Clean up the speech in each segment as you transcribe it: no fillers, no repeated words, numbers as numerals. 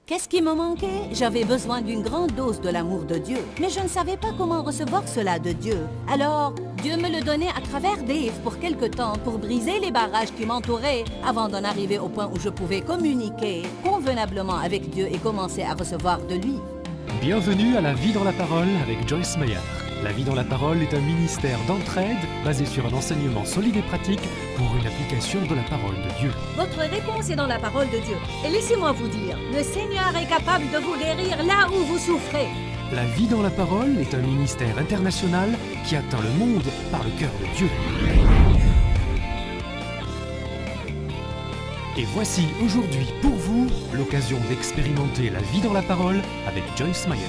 Qu'est-ce qui me manquait? J'avais besoin d'une grande dose de l'amour de Dieu, mais je ne savais pas comment recevoir cela de Dieu. Alors, Dieu me le donnait à travers Dave pour quelque temps, pour briser les barrages qui m'entouraient, avant d'en arriver au point où je pouvais communiquer convenablement avec Dieu et commencer à recevoir de lui. Bienvenue à La Vie dans la Parole avec Joyce Meyer. La Vie dans la Parole est un ministère d'entraide basé sur un enseignement solide et pratique pour une application de la parole de Dieu. Votre réponse est dans la parole de Dieu. Et laissez-moi vous dire, le Seigneur est capable de vous guérir là où vous souffrez. La Vie dans la Parole est un ministère international qui atteint le monde par le cœur de Dieu. Et voici aujourd'hui pour vous l'occasion d'expérimenter la vie dans la parole avec Joyce Meyer.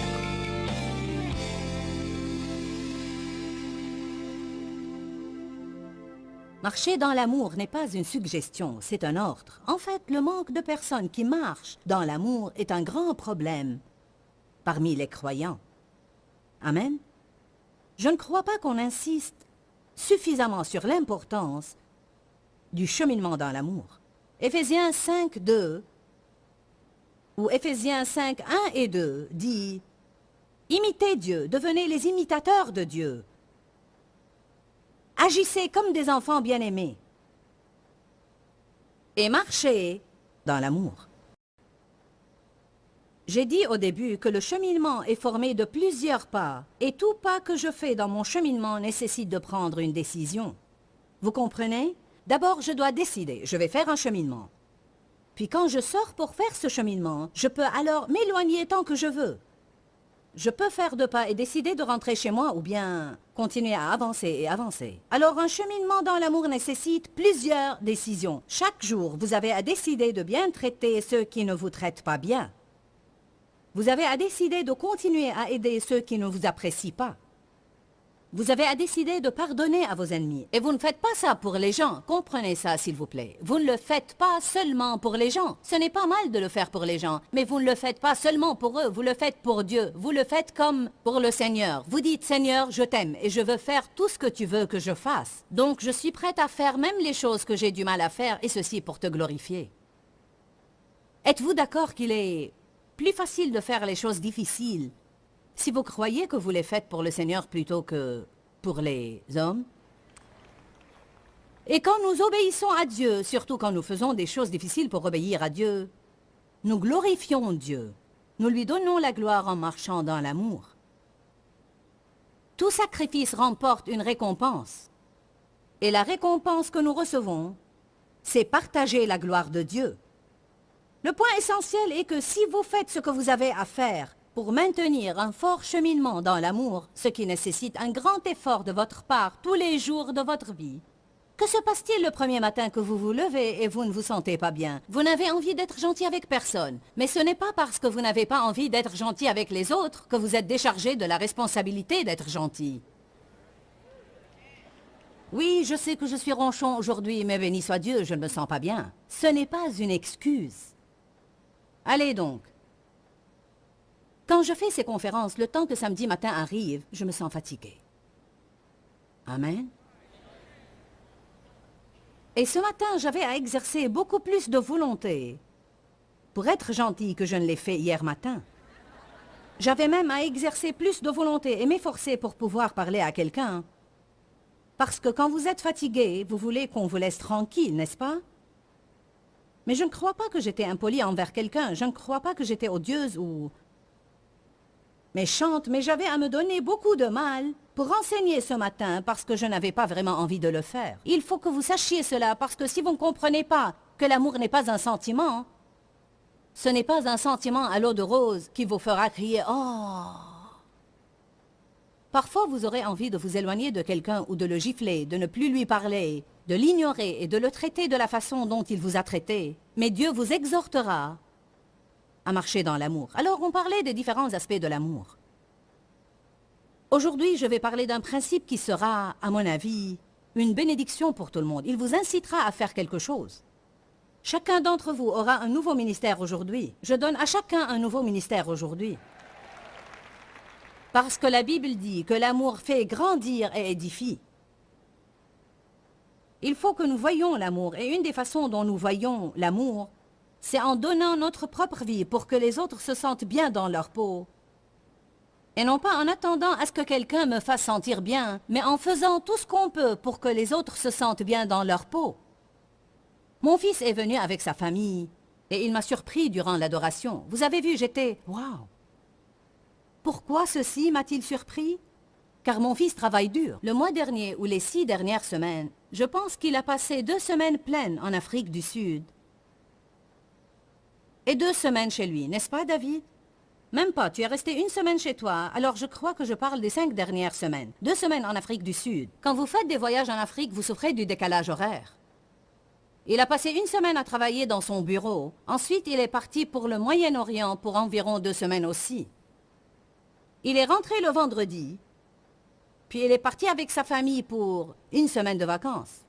Marcher dans l'amour n'est pas une suggestion, c'est un ordre. En fait, le manque de personnes qui marchent dans l'amour est un grand problème parmi les croyants. Amen. Je ne crois pas qu'on insiste suffisamment sur l'importance du cheminement dans l'amour. Éphésiens 5, 2 ou Éphésiens 5, 1 et 2 dit « Imitez Dieu, devenez les imitateurs de Dieu. Agissez comme des enfants bien-aimés et marchez dans l'amour. » J'ai dit au début que le cheminement est formé de plusieurs pas et tout pas que je fais dans mon cheminement nécessite de prendre une décision. Vous comprenez? D'abord, je dois décider, je vais faire un cheminement. Puis quand je sors pour faire ce cheminement, je peux alors m'éloigner tant que je veux. Je peux faire 2 pas et décider de rentrer chez moi ou bien continuer à avancer et avancer. Alors un cheminement dans l'amour nécessite plusieurs décisions. Chaque jour, vous avez à décider de bien traiter ceux qui ne vous traitent pas bien. Vous avez à décider de continuer à aider ceux qui ne vous apprécient pas. Vous avez à décider de pardonner à vos ennemis. Et vous ne faites pas ça pour les gens. Comprenez ça, s'il vous plaît. Vous ne le faites pas seulement pour les gens. Ce n'est pas mal de le faire pour les gens, mais vous ne le faites pas seulement pour eux. Vous le faites pour Dieu. Vous le faites comme pour le Seigneur. Vous dites, Seigneur, je t'aime et je veux faire tout ce que tu veux que je fasse. Donc, je suis prête à faire même les choses que j'ai du mal à faire, et ceci pour te glorifier. Êtes-vous d'accord qu'il est plus facile de faire les choses difficiles si vous croyez que vous les faites pour le Seigneur plutôt que pour les hommes? Et quand nous obéissons à Dieu, surtout quand nous faisons des choses difficiles pour obéir à Dieu, nous glorifions Dieu. Nous lui donnons la gloire en marchant dans l'amour. Tout sacrifice remporte une récompense. Et la récompense que nous recevons, c'est partager la gloire de Dieu. Le point essentiel est que si vous faites ce que vous avez à faire pour maintenir un fort cheminement dans l'amour, ce qui nécessite un grand effort de votre part tous les jours de votre vie, que se passe-t-il le premier matin que vous vous levez et vous ne vous sentez pas bien? Vous n'avez envie d'être gentil avec personne, mais ce n'est pas parce que vous n'avez pas envie d'être gentil avec les autres que vous êtes déchargé de la responsabilité d'être gentil. Oui, je sais que je suis ronchon aujourd'hui, mais béni soit Dieu, je ne me sens pas bien. Ce n'est pas une excuse. Allez donc. Quand je fais ces conférences, le temps que samedi matin arrive, je me sens fatiguée. Amen. Et ce matin, j'avais à exercer beaucoup plus de volonté pour être gentille que je ne l'ai fait hier matin. J'avais même à exercer plus de volonté et m'efforcer pour pouvoir parler à quelqu'un. Parce que quand vous êtes fatigué, vous voulez qu'on vous laisse tranquille, n'est-ce pas? Mais je ne crois pas que j'étais impolie envers quelqu'un. Je ne crois pas que j'étais odieuse ou méchante, mais j'avais à me donner beaucoup de mal pour enseigner ce matin parce que je n'avais pas vraiment envie de le faire. Il faut que vous sachiez cela parce que si vous ne comprenez pas que l'amour n'est pas un sentiment, ce n'est pas un sentiment à l'eau de rose qui vous fera crier « Oh !» Parfois, vous aurez envie de vous éloigner de quelqu'un ou de le gifler, de ne plus lui parler, de l'ignorer et de le traiter de la façon dont il vous a traité. Mais Dieu vous exhortera à marcher dans l'amour. Alors, on parlait des différents aspects de l'amour. Aujourd'hui, je vais parler d'un principe qui sera, à mon avis, une bénédiction pour tout le monde. Il vous incitera à faire quelque chose. Chacun d'entre vous aura un nouveau ministère aujourd'hui. Je donne à chacun un nouveau ministère aujourd'hui. Parce que la Bible dit que l'amour fait grandir et édifie. Il faut que nous voyions l'amour. Et une des façons dont nous voyons l'amour, c'est en donnant notre propre vie pour que les autres se sentent bien dans leur peau. Et non pas en attendant à ce que quelqu'un me fasse sentir bien, mais en faisant tout ce qu'on peut pour que les autres se sentent bien dans leur peau. Mon fils est venu avec sa famille et il m'a surpris durant l'adoration. Vous avez vu, j'étais... Wow! Pourquoi ceci m'a-t-il surpris? Car mon fils travaille dur. Le mois dernier ou les 6 dernières semaines, je pense qu'il a passé 2 semaines pleines en Afrique du Sud. Et 2 semaines chez lui, n'est-ce pas, David? Même pas, tu es resté 1 semaine chez toi, alors je crois que je parle des 5 dernières semaines. 2 semaines en Afrique du Sud. Quand vous faites des voyages en Afrique, vous souffrez du décalage horaire. Il a passé 1 semaine à travailler dans son bureau. Ensuite, il est parti pour le Moyen-Orient pour environ 2 semaines aussi. Il est rentré le vendredi, puis il est parti avec sa famille pour 1 semaine de vacances.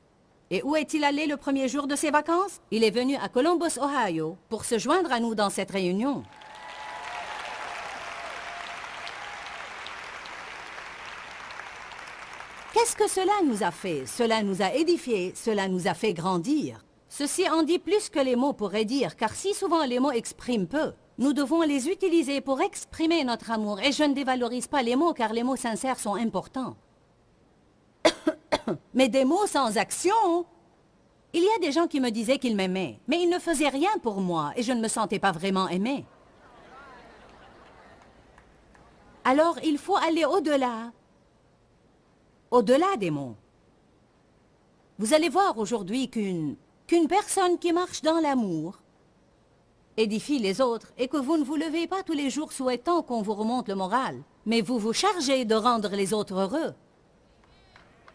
Et où est-il allé le premier jour de ses vacances? Il est venu à Columbus, Ohio, pour se joindre à nous dans cette réunion. Qu'est-ce que cela nous a fait? Cela nous a édifiés, cela nous a fait grandir. Ceci en dit plus que les mots pourraient dire, car si souvent les mots expriment peu, nous devons les utiliser pour exprimer notre amour. Et je ne dévalorise pas les mots, car les mots sincères sont importants. Mais des mots sans action? Il y a des gens qui me disaient qu'ils m'aimaient, mais ils ne faisaient rien pour moi, et je ne me sentais pas vraiment aimée. Alors il faut aller au-delà. Au-delà des mots. Vous allez voir aujourd'hui qu'une personne qui marche dans l'amour édifie les autres et que vous ne vous levez pas tous les jours souhaitant qu'on vous remonte le moral, mais vous vous chargez de rendre les autres heureux.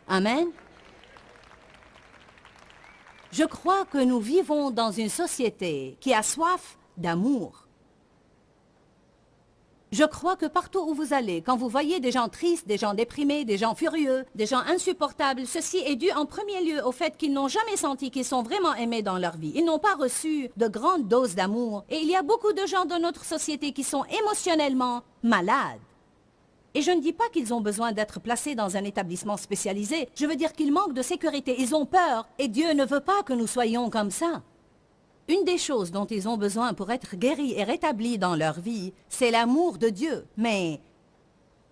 Amen. Je crois que nous vivons dans une société qui a soif d'amour. Je crois que partout où vous allez, quand vous voyez des gens tristes, des gens déprimés, des gens furieux, des gens insupportables, ceci est dû en premier lieu au fait qu'ils n'ont jamais senti qu'ils sont vraiment aimés dans leur vie. Ils n'ont pas reçu de grandes doses d'amour. Et il y a beaucoup de gens dans notre société qui sont émotionnellement malades. Et je ne dis pas qu'ils ont besoin d'être placés dans un établissement spécialisé. Je veux dire qu'ils manquent de sécurité. Ils ont peur. Et Dieu ne veut pas que nous soyons comme ça. Une des choses dont ils ont besoin pour être guéris et rétablis dans leur vie, c'est l'amour de Dieu. Mais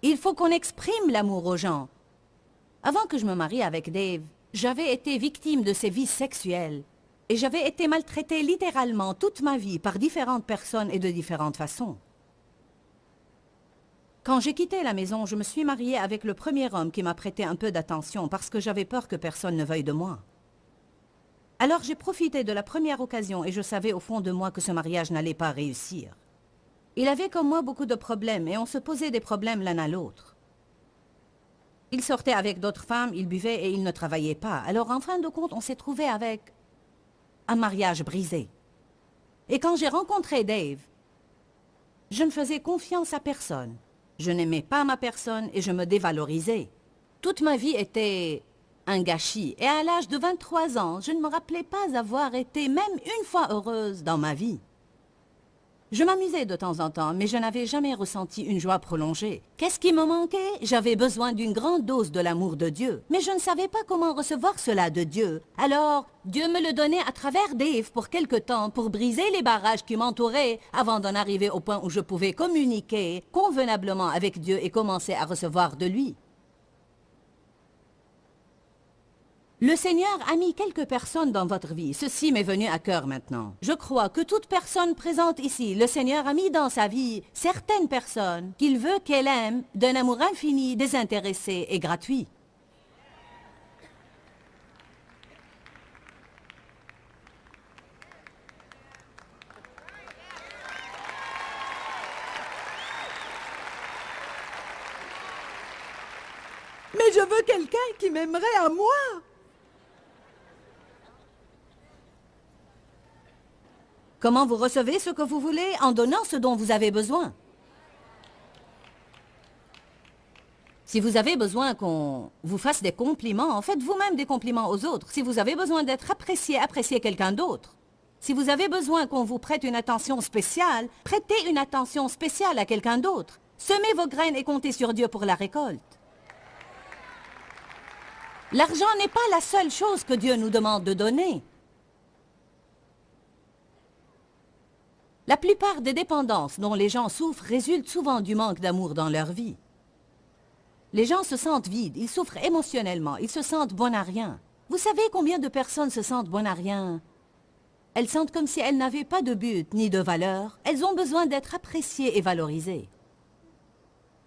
il faut qu'on exprime l'amour aux gens. Avant que je me marie avec Dave, j'avais été victime de ses vices sexuels. Et j'avais été maltraitée littéralement toute ma vie par différentes personnes et de différentes façons. Quand j'ai quitté la maison, je me suis mariée avec le premier homme qui m'a prêté un peu d'attention parce que j'avais peur que personne ne veuille de moi. Alors j'ai profité de la première occasion et je savais au fond de moi que ce mariage n'allait pas réussir. Il avait comme moi beaucoup de problèmes et on se posait des problèmes l'un à l'autre. Il sortait avec d'autres femmes, il buvait et il ne travaillait pas. Alors en fin de compte, on s'est trouvé avec un mariage brisé. Et quand j'ai rencontré Dave, je ne faisais confiance à personne. Je n'aimais pas ma personne et je me dévalorisais. Toute ma vie était un gâchis. Et à l'âge de 23 ans, je ne me rappelais pas avoir été même une fois heureuse dans ma vie. Je m'amusais de temps en temps, mais je n'avais jamais ressenti une joie prolongée. Qu'est-ce qui me manquait? J'avais besoin d'une grande dose de l'amour de Dieu. Mais je ne savais pas comment recevoir cela de Dieu. Alors, Dieu me le donnait à travers Dave pour quelque temps, pour briser les barrages qui m'entouraient, avant d'en arriver au point où je pouvais communiquer convenablement avec Dieu et commencer à recevoir de lui. Le Seigneur a mis quelques personnes dans votre vie. Ceci m'est venu à cœur maintenant. Je crois que toute personne présente ici, le Seigneur a mis dans sa vie certaines personnes qu'il veut qu'elle aime d'un amour infini, désintéressé et gratuit. Mais je veux quelqu'un qui m'aimerait à moi. Comment vous recevez ce que vous voulez? En donnant ce dont vous avez besoin. Si vous avez besoin qu'on vous fasse des compliments, faites vous-même des compliments aux autres. Si vous avez besoin d'être apprécié, appréciez quelqu'un d'autre. Si vous avez besoin qu'on vous prête une attention spéciale, prêtez une attention spéciale à quelqu'un d'autre. Semez vos graines et comptez sur Dieu pour la récolte. L'argent n'est pas la seule chose que Dieu nous demande de donner. La plupart des dépendances dont les gens souffrent résultent souvent du manque d'amour dans leur vie. Les gens se sentent vides, ils souffrent émotionnellement, ils se sentent bons à rien. Vous savez combien de personnes se sentent bonnes à rien? Elles sentent comme si elles n'avaient pas de but ni de valeur. Elles ont besoin d'être appréciées et valorisées.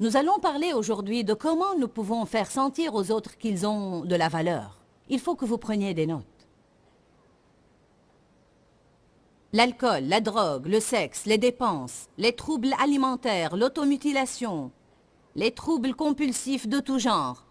Nous allons parler aujourd'hui de comment nous pouvons faire sentir aux autres qu'ils ont de la valeur. Il faut que vous preniez des notes. L'alcool, la drogue, le sexe, les dépenses, les troubles alimentaires, l'automutilation, les troubles compulsifs de tout genre.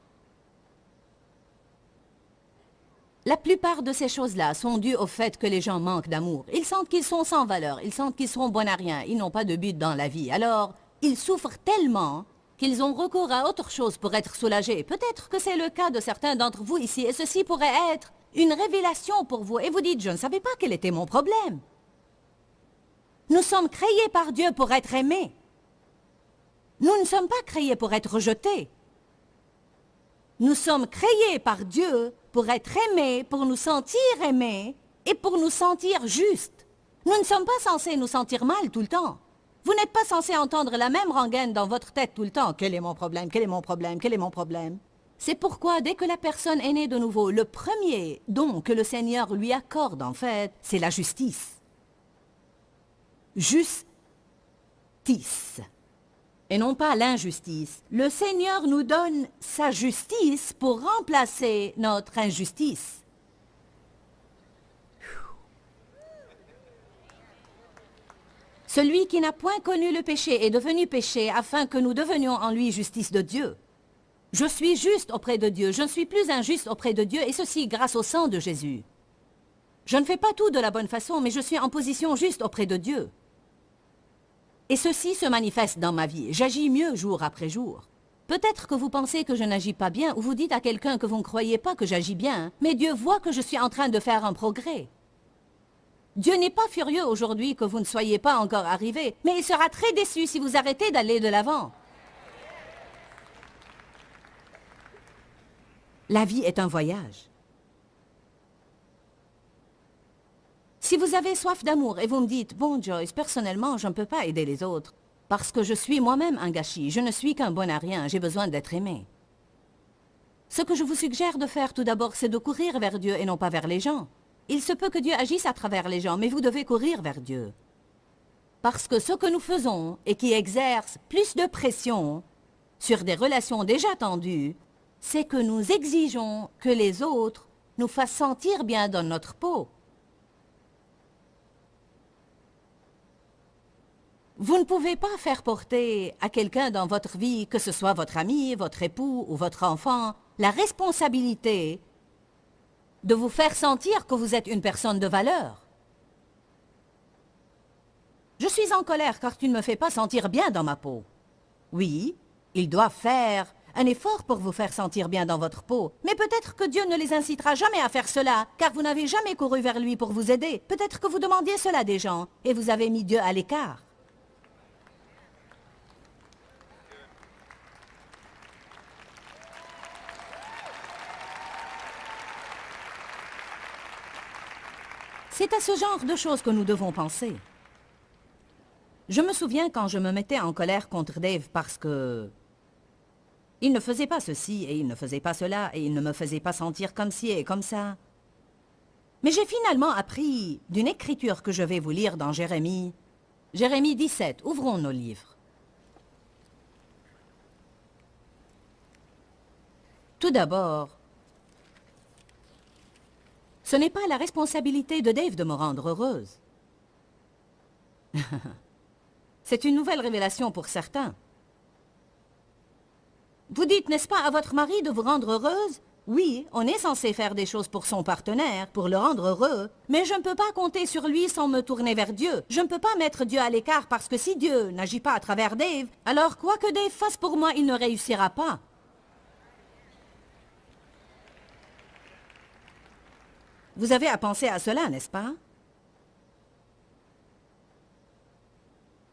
La plupart de ces choses-là sont dues au fait que les gens manquent d'amour. Ils sentent qu'ils sont sans valeur, ils sentent qu'ils sont bons à rien, ils n'ont pas de but dans la vie. Alors, ils souffrent tellement qu'ils ont recours à autre chose pour être soulagés. Peut-être que c'est le cas de certains d'entre vous ici, et ceci pourrait être une révélation pour vous. Et vous dites, je ne savais pas quel était mon problème. Nous sommes créés par Dieu pour être aimés. Nous ne sommes pas créés pour être rejetés. Nous sommes créés par Dieu pour être aimés, pour nous sentir aimés et pour nous sentir justes. Nous ne sommes pas censés nous sentir mal tout le temps. Vous n'êtes pas censé entendre la même rengaine dans votre tête tout le temps. Quel est mon problème? Quel est mon problème? Quel est mon problème? C'est pourquoi, dès que la personne est née de nouveau, le premier don que le Seigneur lui accorde, en fait, c'est la justice. Justice. Et non pas l'injustice. Le Seigneur nous donne sa justice pour remplacer notre injustice. Celui qui n'a point connu le péché est devenu péché afin que nous devenions en lui justice de Dieu. Je suis juste auprès de Dieu, je ne suis plus injuste auprès de Dieu, et ceci grâce au sang de Jésus. Je ne fais pas tout de la bonne façon, mais je suis en position juste auprès de Dieu. Et ceci se manifeste dans ma vie. J'agis mieux jour après jour. Peut-être que vous pensez que je n'agis pas bien, ou vous dites à quelqu'un que vous ne croyez pas que j'agis bien, mais Dieu voit que je suis en train de faire un progrès. Dieu n'est pas furieux aujourd'hui que vous ne soyez pas encore arrivé, mais il sera très déçu si vous arrêtez d'aller de l'avant. La vie est un voyage. Si vous avez soif d'amour et vous me dites « Bon Joyce, personnellement, je ne peux pas aider les autres parce que je suis moi-même un gâchis, je ne suis qu'un bon à rien, j'ai besoin d'être aimé. » Ce que je vous suggère de faire tout d'abord, c'est de courir vers Dieu et non pas vers les gens. Il se peut que Dieu agisse à travers les gens, mais vous devez courir vers Dieu. Parce que ce que nous faisons et qui exerce plus de pression sur des relations déjà tendues, c'est que nous exigeons que les autres nous fassent sentir bien dans notre peau. Vous ne pouvez pas faire porter à quelqu'un dans votre vie, que ce soit votre ami, votre époux ou votre enfant, la responsabilité de vous faire sentir que vous êtes une personne de valeur. Je suis en colère car tu ne me fais pas sentir bien dans ma peau. Oui, ils doivent faire un effort pour vous faire sentir bien dans votre peau, mais peut-être que Dieu ne les incitera jamais à faire cela, car vous n'avez jamais couru vers lui pour vous aider. Peut-être que vous demandiez cela des gens, et vous avez mis Dieu à l'écart. C'est à ce genre de choses que nous devons penser. Je me souviens quand je me mettais en colère contre Dave parce que il ne faisait pas ceci et il ne faisait pas cela et il ne me faisait pas sentir comme ci et comme ça. Mais j'ai finalement appris d'une écriture que je vais vous lire dans Jérémie. Jérémie 17, ouvrons nos livres. Tout d'abord, ce n'est pas la responsabilité de Dave de me rendre heureuse. C'est une nouvelle révélation pour certains. Vous dites, n'est-ce pas, à votre mari de vous rendre heureuse? Oui, on est censé faire des choses pour son partenaire, pour le rendre heureux, mais je ne peux pas compter sur lui sans me tourner vers Dieu. Je ne peux pas mettre Dieu à l'écart parce que si Dieu n'agit pas à travers Dave, alors quoi que Dave fasse pour moi, il ne réussira pas. Vous avez à penser à cela, n'est-ce pas?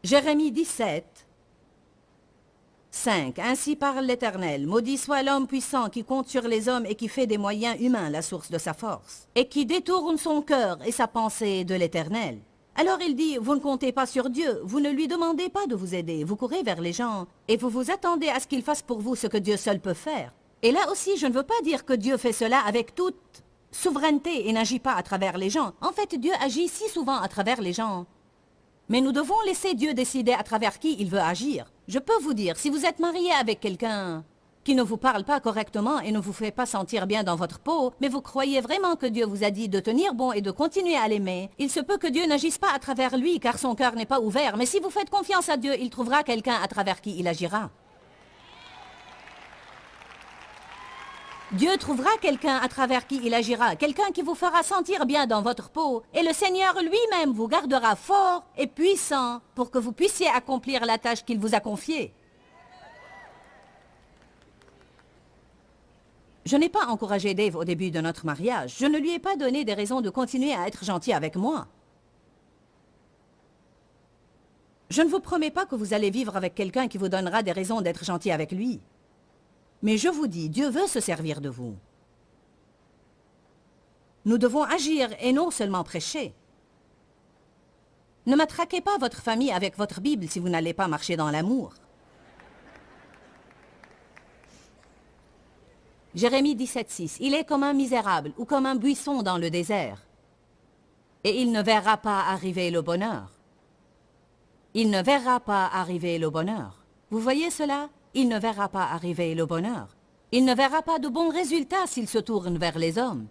Jérémie 17, 5. Ainsi parle l'Éternel. Maudit soit l'homme puissant qui compte sur les hommes et qui fait des moyens humains la source de sa force, et qui détourne son cœur et sa pensée de l'Éternel. Alors il dit, vous ne comptez pas sur Dieu, vous ne lui demandez pas de vous aider, vous courez vers les gens et vous vous attendez à ce qu'il fasse pour vous ce que Dieu seul peut faire. Et là aussi, je ne veux pas dire que Dieu fait cela avec toute souveraineté et n'agit pas à travers les gens. En fait, Dieu agit si souvent à travers les gens. Mais nous devons laisser Dieu décider à travers qui il veut agir. Je peux vous dire, si vous êtes marié avec quelqu'un qui ne vous parle pas correctement et ne vous fait pas sentir bien dans votre peau, mais vous croyez vraiment que Dieu vous a dit de tenir bon et de continuer à l'aimer, il se peut que Dieu n'agisse pas à travers lui car son cœur n'est pas ouvert, mais si vous faites confiance à Dieu, il trouvera quelqu'un à travers qui il agira. Dieu trouvera quelqu'un à travers qui il agira, quelqu'un qui vous fera sentir bien dans votre peau, et le Seigneur lui-même vous gardera fort et puissant pour que vous puissiez accomplir la tâche qu'il vous a confiée. Je n'ai pas encouragé Dave au début de notre mariage. Je ne lui ai pas donné des raisons de continuer à être gentil avec moi. Je ne vous promets pas que vous allez vivre avec quelqu'un qui vous donnera des raisons d'être gentil avec lui. Mais je vous dis, Dieu veut se servir de vous. Nous devons agir et non seulement prêcher. Ne matraquez pas votre famille avec votre Bible si vous n'allez pas marcher dans l'amour. Jérémie 17,6. Il est comme un misérable ou comme un buisson dans le désert. Et il ne verra pas arriver le bonheur. Il ne verra pas arriver le bonheur. Vous voyez cela? Il ne verra pas arriver le bonheur. Il ne verra pas de bons résultats s'il se tourne vers les hommes.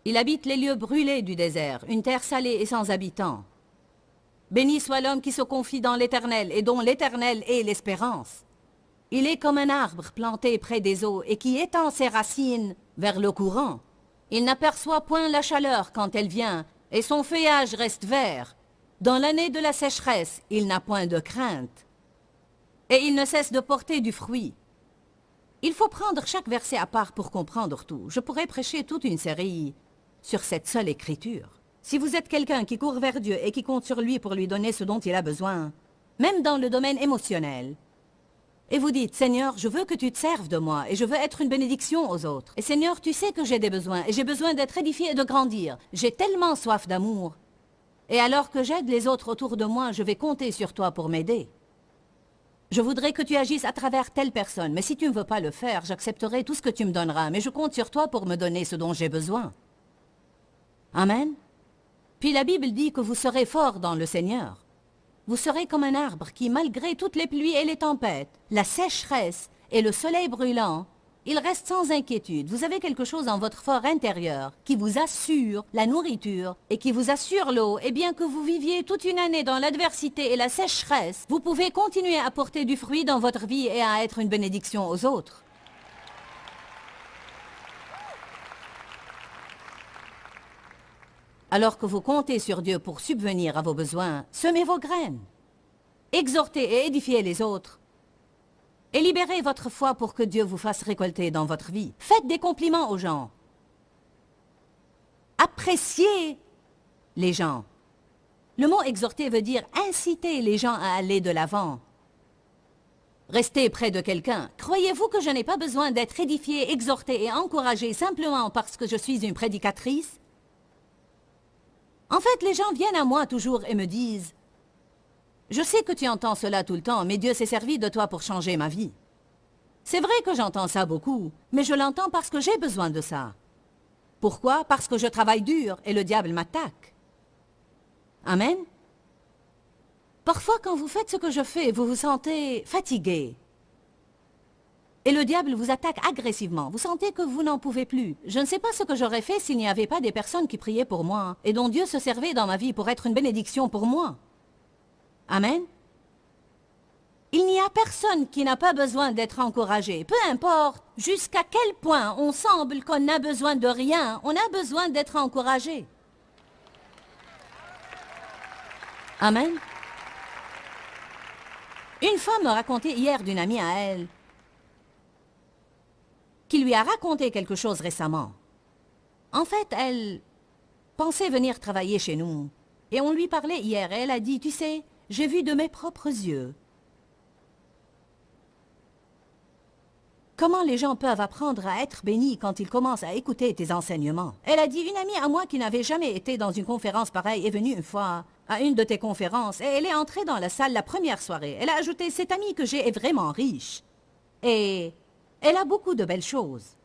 Il habite les lieux brûlés du désert, une terre salée et sans habitants. Béni soit l'homme qui se confie dans l'Éternel et dont l'Éternel est l'espérance. Il est comme un arbre planté près des eaux et qui étend ses racines vers le courant. Il n'aperçoit point la chaleur quand elle vient et son feuillage reste vert. Dans l'année de la sécheresse, il n'a point de crainte. Et il ne cesse de porter du fruit. Il faut prendre chaque verset à part pour comprendre tout. Je pourrais prêcher toute une série sur cette seule écriture. Si vous êtes quelqu'un qui court vers Dieu et qui compte sur lui pour lui donner ce dont il a besoin, même dans le domaine émotionnel, et vous dites, Seigneur, je veux que tu te serves de moi et je veux être une bénédiction aux autres. Et Seigneur, tu sais que j'ai des besoins et j'ai besoin d'être édifié et de grandir. J'ai tellement soif d'amour. Et alors que j'aide les autres autour de moi, je vais compter sur toi pour m'aider. Je voudrais que tu agisses à travers telle personne, mais si tu ne veux pas le faire, j'accepterai tout ce que tu me donneras, mais je compte sur toi pour me donner ce dont j'ai besoin. Amen. Puis la Bible dit que vous serez forts dans le Seigneur. Vous serez comme un arbre qui, malgré toutes les pluies et les tempêtes, la sécheresse et le soleil brûlant, il reste sans inquiétude. Vous avez quelque chose en votre fort intérieur qui vous assure la nourriture et qui vous assure l'eau. Et bien que vous viviez toute une année dans l'adversité et la sécheresse, vous pouvez continuer à porter du fruit dans votre vie et à être une bénédiction aux autres. Alors que vous comptez sur Dieu pour subvenir à vos besoins, semez vos graines. Exhortez et édifiez les autres. Et libérez votre foi pour que Dieu vous fasse récolter dans votre vie. Faites des compliments aux gens. Appréciez les gens. Le mot exhorter veut dire inciter les gens à aller de l'avant. Restez près de quelqu'un. Croyez-vous que je n'ai pas besoin d'être édifié, exhorté et encouragé simplement parce que je suis une prédicatrice? En fait, les gens viennent à moi toujours et me disent « Je sais que tu entends cela tout le temps, mais Dieu s'est servi de toi pour changer ma vie. » C'est vrai que j'entends ça beaucoup, mais je l'entends parce que j'ai besoin de ça. Pourquoi? Parce que je travaille dur et le diable m'attaque. Amen. Parfois, quand vous faites ce que je fais, vous vous sentez fatigué. Et le diable vous attaque agressivement. Vous sentez que vous n'en pouvez plus. Je ne sais pas ce que j'aurais fait s'il n'y avait pas des personnes qui priaient pour moi et dont Dieu se servait dans ma vie pour être une bénédiction pour moi. Amen. Il n'y a personne qui n'a pas besoin d'être encouragé. Peu importe jusqu'à quel point on semble qu'on n'a besoin de rien, on a besoin d'être encouragé. Amen. Une femme me racontait hier d'une amie à elle qui lui a raconté quelque chose récemment. En fait, elle pensait venir travailler chez nous. Et on lui parlait hier et elle a dit, tu sais, j'ai vu de mes propres yeux Comment les gens peuvent apprendre à être bénis quand ils commencent à écouter tes enseignements? Elle a dit, une amie à moi qui n'avait jamais été dans une conférence pareille est venue une fois à une de tes conférences et elle est entrée dans la salle la première soirée. Elle a ajouté, cette amie que j'ai est vraiment riche. Et elle a beaucoup de belles choses.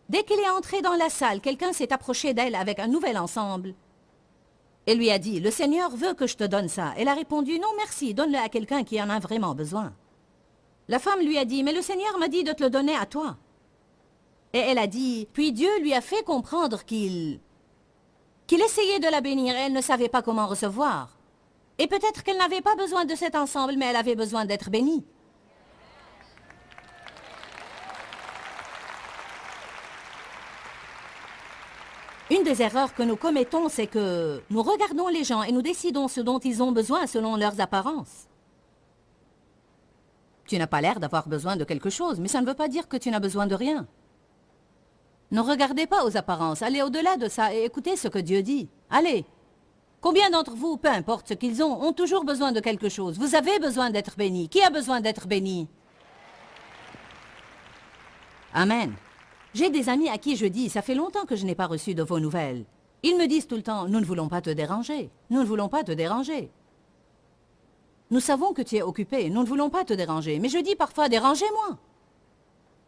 Dès qu'elle est entrée dans la salle, quelqu'un s'est approché d'elle avec un nouvel ensemble. Elle lui a dit, le Seigneur veut que je te donne ça. Elle a répondu, non merci, donne-le à quelqu'un qui en a vraiment besoin. La femme lui a dit, mais le Seigneur m'a dit de te le donner à toi. Et elle a dit, puis Dieu lui a fait comprendre qu'il essayait de la bénir et elle ne savait pas comment recevoir. Et peut-être qu'elle n'avait pas besoin de cet ensemble, mais elle avait besoin d'être bénie. Une des erreurs que nous commettons, c'est que nous regardons les gens et nous décidons ce dont ils ont besoin selon leurs apparences. Tu n'as pas l'air d'avoir besoin de quelque chose, mais ça ne veut pas dire que tu n'as besoin de rien. Ne regardez pas aux apparences, allez au-delà de ça et écoutez ce que Dieu dit. Allez. Combien d'entre vous, peu importe ce qu'ils ont toujours besoin de quelque chose? Vous avez besoin d'être béni. Qui a besoin d'être béni? Amen. J'ai des amis à qui je dis, ça fait longtemps que je n'ai pas reçu de vos nouvelles. Ils me disent tout le temps, nous ne voulons pas te déranger. Nous ne voulons pas te déranger. Nous savons que tu es occupé, nous ne voulons pas te déranger. Mais je dis parfois, dérangez-moi.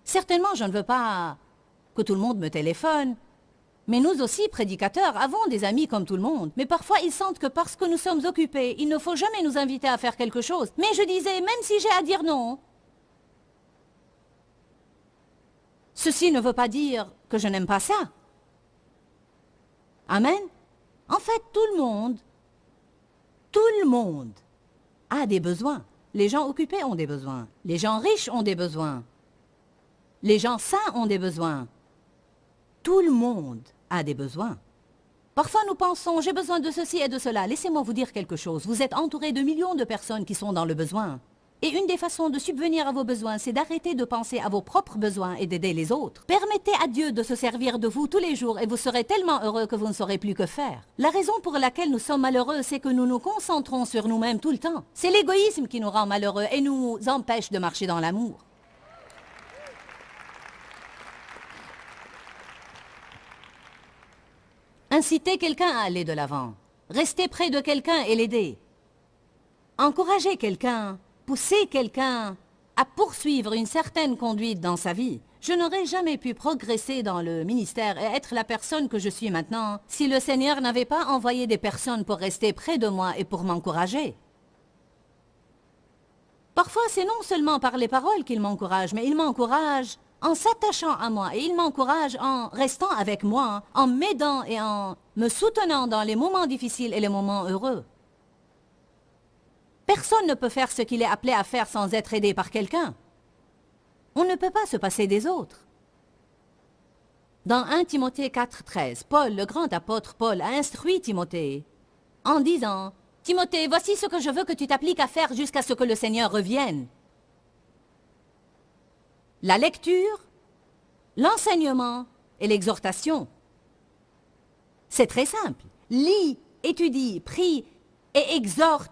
Certainement, je ne veux pas que tout le monde me téléphone. Mais nous aussi, prédicateurs, avons des amis comme tout le monde. Mais parfois, ils sentent que parce que nous sommes occupés, il ne faut jamais nous inviter à faire quelque chose. Mais je disais, même si j'ai à dire non, ceci ne veut pas dire que je n'aime pas ça. Amen. En fait, tout le monde a des besoins. Les gens occupés ont des besoins. Les gens riches ont des besoins. Les gens sains ont des besoins. Tout le monde a des besoins. Parfois nous pensons, j'ai besoin de ceci et de cela. Laissez-moi vous dire quelque chose. Vous êtes entouré de millions de personnes qui sont dans le besoin. Et une des façons de subvenir à vos besoins, c'est d'arrêter de penser à vos propres besoins et d'aider les autres. Permettez à Dieu de se servir de vous tous les jours et vous serez tellement heureux que vous ne saurez plus que faire. La raison pour laquelle nous sommes malheureux, c'est que nous nous concentrons sur nous-mêmes tout le temps. C'est l'égoïsme qui nous rend malheureux et nous empêche de marcher dans l'amour. Incitez quelqu'un à aller de l'avant. Restez près de quelqu'un et l'aider. Encouragez quelqu'un. Pousser quelqu'un à poursuivre une certaine conduite dans sa vie. Je n'aurais jamais pu progresser dans le ministère et être la personne que je suis maintenant si le Seigneur n'avait pas envoyé des personnes pour rester près de moi et pour m'encourager. Parfois, c'est non seulement par les paroles qu'il m'encourage, mais il m'encourage en s'attachant à moi et il m'encourage en restant avec moi, en m'aidant et en me soutenant dans les moments difficiles et les moments heureux. Personne ne peut faire ce qu'il est appelé à faire sans être aidé par quelqu'un. On ne peut pas se passer des autres. Dans 1 Timothée 4,13, Paul, le grand apôtre Paul, a instruit Timothée en disant « Timothée, voici ce que je veux que tu t'appliques à faire jusqu'à ce que le Seigneur revienne. » La lecture, l'enseignement et l'exhortation. C'est très simple. Lis, étudie, prie et exhorte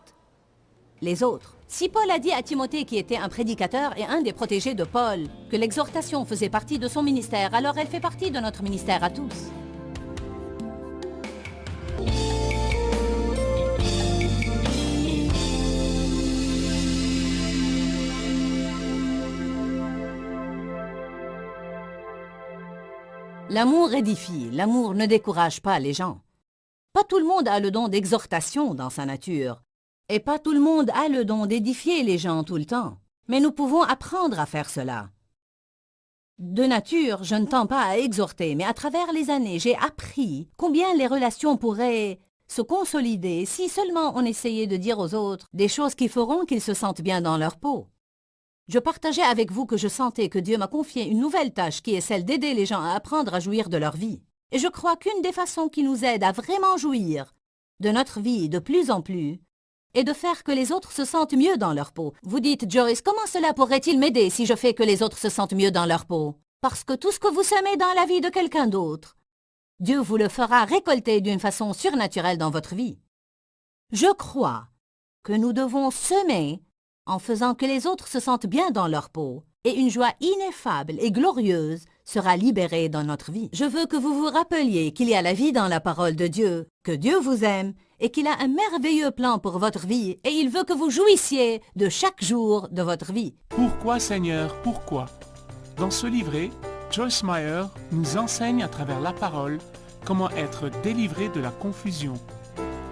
les autres. Si Paul a dit à Timothée, qui était un prédicateur et un des protégés de Paul, que l'exhortation faisait partie de son ministère, alors elle fait partie de notre ministère à tous. L'amour édifie, l'amour ne décourage pas les gens. Pas tout le monde a le don d'exhortation dans sa nature. Et pas tout le monde a le don d'édifier les gens tout le temps. Mais nous pouvons apprendre à faire cela. De nature, je ne tends pas à exhorter, mais à travers les années, j'ai appris combien les relations pourraient se consolider si seulement on essayait de dire aux autres des choses qui feront qu'ils se sentent bien dans leur peau. Je partageais avec vous que je sentais que Dieu m'a confié une nouvelle tâche qui est celle d'aider les gens à apprendre à jouir de leur vie. Et je crois qu'une des façons qui nous aide à vraiment jouir de notre vie de plus en plus, et de faire que les autres se sentent mieux dans leur peau. Vous dites, Joyce, comment cela pourrait-il m'aider si je fais que les autres se sentent mieux dans leur peau? Parce que tout ce que vous semez dans la vie de quelqu'un d'autre, Dieu vous le fera récolter d'une façon surnaturelle dans votre vie. Je crois que nous devons semer en faisant que les autres se sentent bien dans leur peau, et une joie ineffable et glorieuse sera libérée dans notre vie. Je veux que vous vous rappeliez qu'il y a la vie dans la parole de Dieu, que Dieu vous aime et qu'il a un merveilleux plan pour votre vie et il veut que vous jouissiez de chaque jour de votre vie. Pourquoi Seigneur, pourquoi? Dans ce livret, Joyce Meyer nous enseigne à travers la parole comment être délivré de la confusion.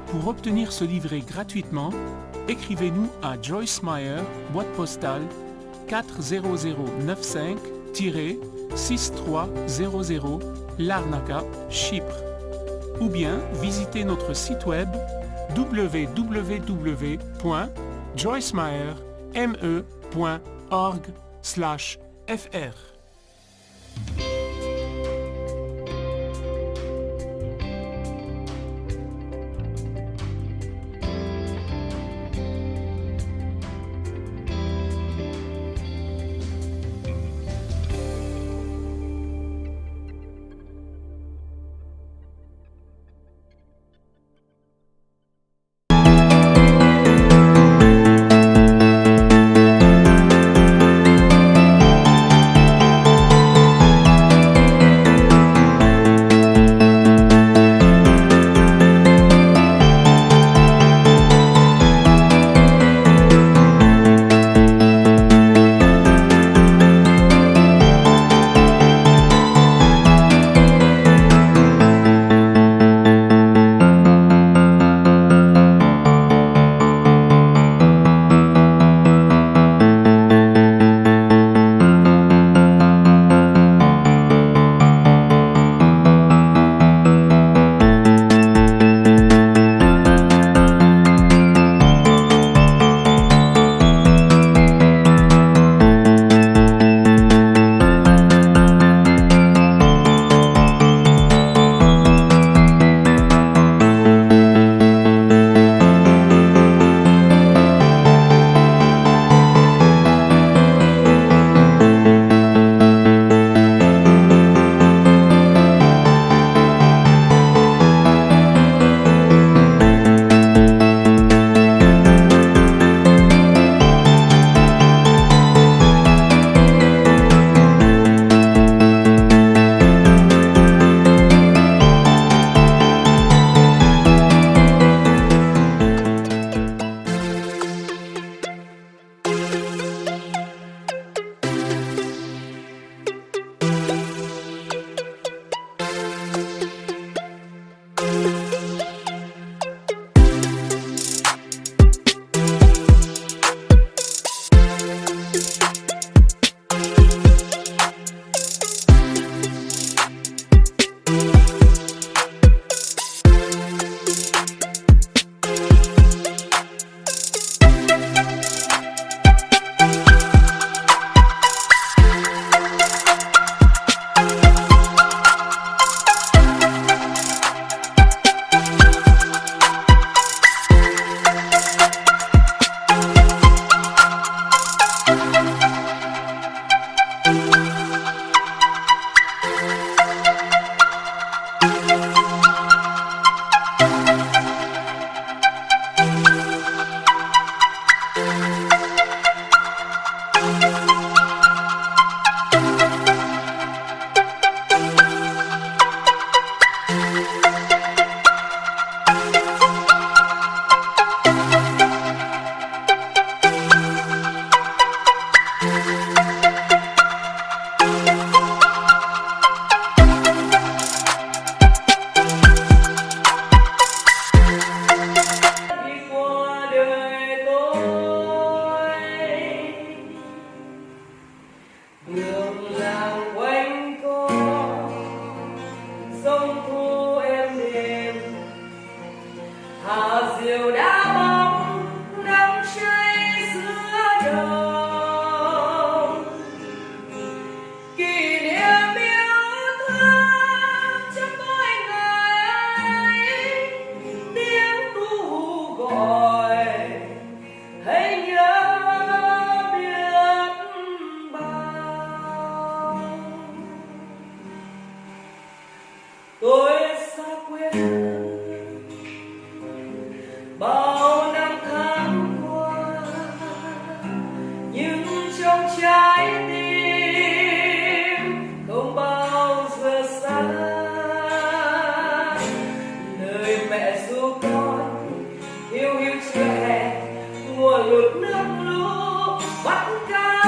Pour obtenir ce livret gratuitement, écrivez-nous à Joyce Meyer, boîte postale 40095-6300 Larnaca, Chypre. Ou bien visitez notre site web www.joycemeyer.org/fr.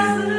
as